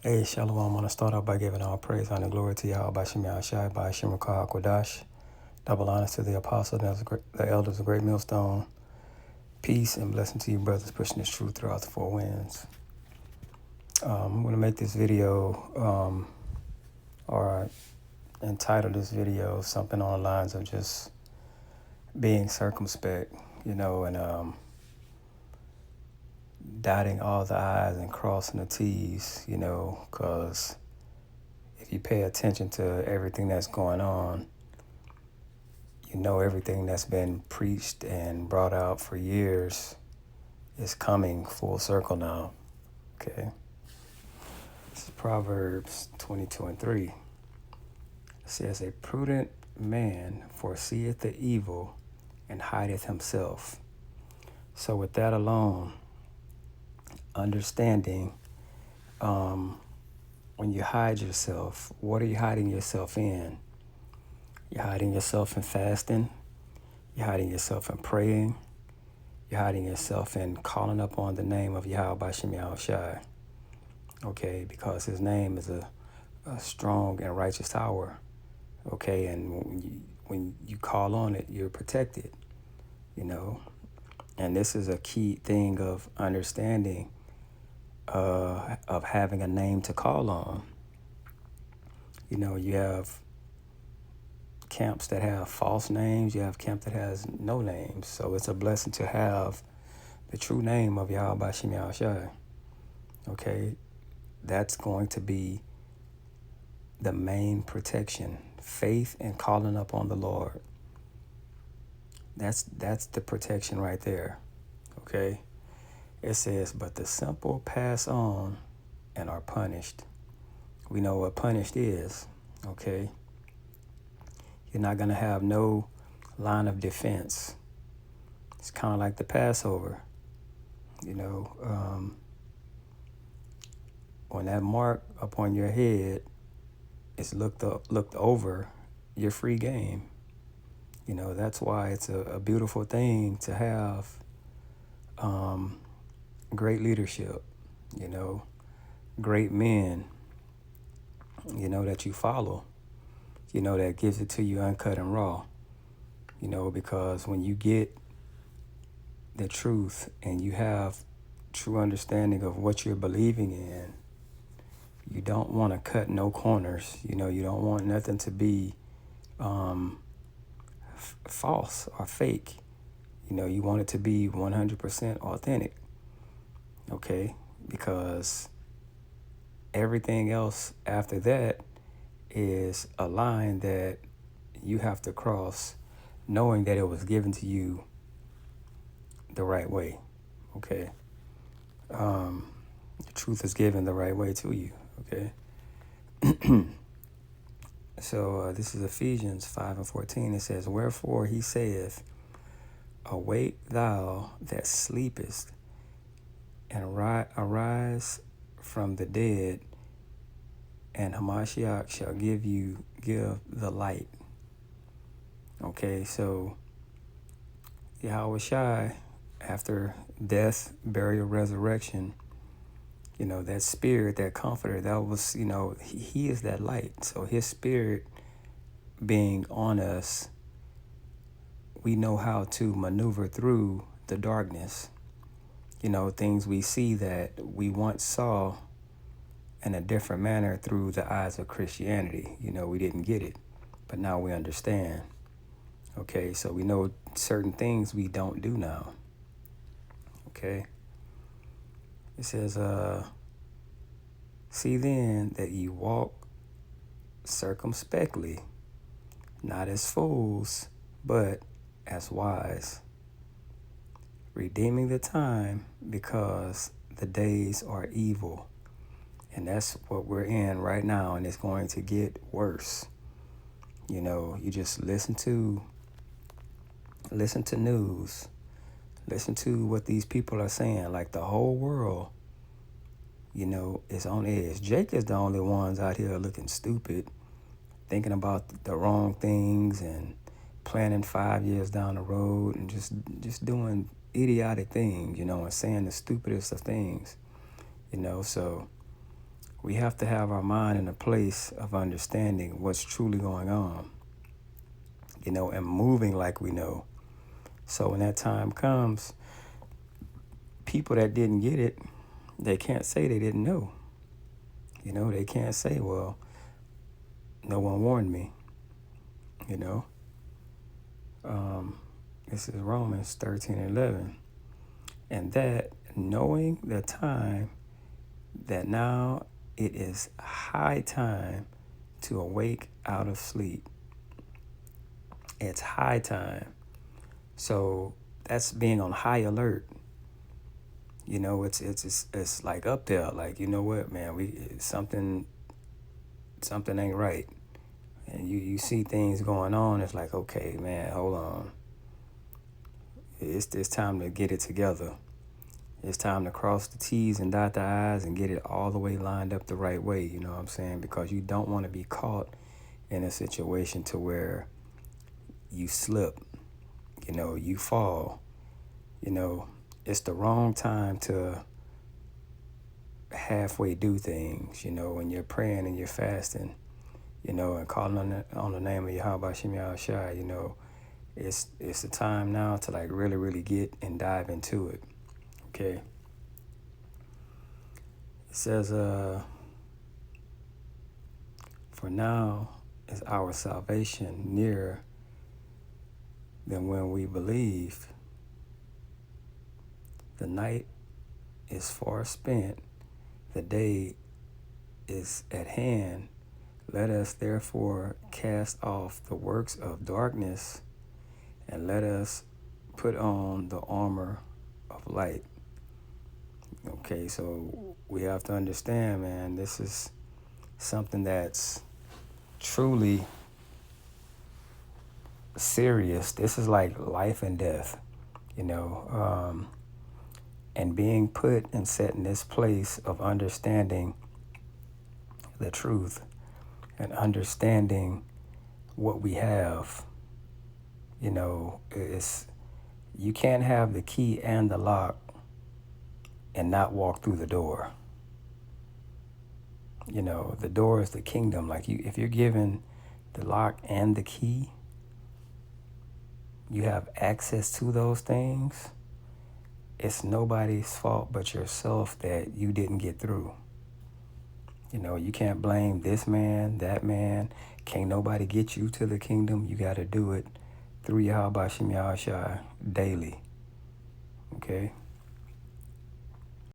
Hey, Shalom. I want to start out by giving all praise, honor, glory to Yahweh by Shem Shai by Shem Kodash. Double honors to the apostle and the elders of Great Millstone. Peace and blessing to you, brothers, pushing this truth throughout the four winds. I'm going to make this video, or entitle this video something on the lines of just being circumspect, and dotting all the I's and crossing the T's, because if you pay attention to everything that's going on, everything that's been preached and brought out for years is coming full circle now. Okay. This is Proverbs 22:3. It says, "A prudent man foreseeth the evil and hideth himself." So with that alone, understanding, when you hide yourself, what are you hiding yourself in? You're hiding yourself in fasting. You're hiding yourself in praying. You're hiding yourself in calling up on the name of Yahweh by Shem Shai. Okay, because his name is a strong and righteous tower. Okay, and when you call on it, you're protected, And this is a key thing of understanding, of having a name to call on. You have camps that have false names. You have camp that has no names. So it's a blessing to have the true name of Yahweh by Shem Shai. Okay, that's going to be the main protection. Faith and calling up on the Lord. That's the protection right there. Okay. It says, "But the simple pass on and are punished." We know what punished is. Okay. You're not going to have no line of defense. It's kind of like the Passover. When that mark upon your head is looked over, you're free game. That's why it's a beautiful thing to have great leadership, great men, that you follow, that gives it to you uncut and raw, because when you get the truth and you have true understanding of what you're believing in, you don't want to cut no corners. You don't want nothing to be false or fake. You want it to be 100% authentic. Okay, because everything else after that is a line that you have to cross, knowing that it was given to you the right way. Okay, the truth is given the right way to you. Okay. So this is Ephesians 5:14. It says, "Wherefore he saith, Awake thou that sleepest, and arise from the dead, and Hamashiach shall give the light." Okay, so Yahweh Shai, after death, burial, resurrection, that spirit, that comforter, that was, he is that light. So his spirit being on us, we know how to maneuver through the darkness. Things we see that we once saw in a different manner through the eyes of Christianity. We didn't get it, but now we understand. Okay, so we know certain things we don't do now. Okay. It says, "See then that ye walk circumspectly, not as fools, but as wise, redeeming the time, because the days are evil." And that's what we're in right now, and it's going to get worse. You just listen to news, listen to what these people are saying. Like the whole world, is on edge. Jake is the only ones out here looking stupid, thinking about the wrong things and planning 5 years down the road and just doing idiotic things, and saying the stupidest of things, so we have to have our mind in a place of understanding what's truly going on, and moving like we know. So when that time comes, people that didn't get it, they can't say they didn't know. They can't say, well, no one warned me. This is Romans 13:11. And that, knowing the time, that now it is high time to awake out of sleep. It's high time. So that's being on high alert. It's like up there. Like, you know what, man, something ain't right. And you see things going on. It's like, okay, man, hold on. It's time to get it together. It's time to cross the T's and dot the I's and get it all the way lined up the right way. You know what I'm saying? Because you don't want to be caught in a situation to where you slip, you fall. It's the wrong time to halfway do things, when you're praying and you're fasting, and calling on the name of Yahweh Shem Shai, it's the time now to like really, really get and dive into it. Okay. It says, for now is our salvation nearer than when we believe. The night is far spent, the day is at hand. Let us therefore cast off the works of darkness and let us put on the armor of light. Okay, so we have to understand, man, this is something that's truly serious. This is like life and death, and being put and set in this place of understanding the truth and understanding what we have. You can't have the key and the lock and not walk through the door. The door is the kingdom. Like if you're given the lock and the key, you have access to those things. It's nobody's fault but yourself that you didn't get through. You can't blame this man, that man. Can't nobody get you to the kingdom. You got to do it through Yahweh Shem Yahshai daily. Okay?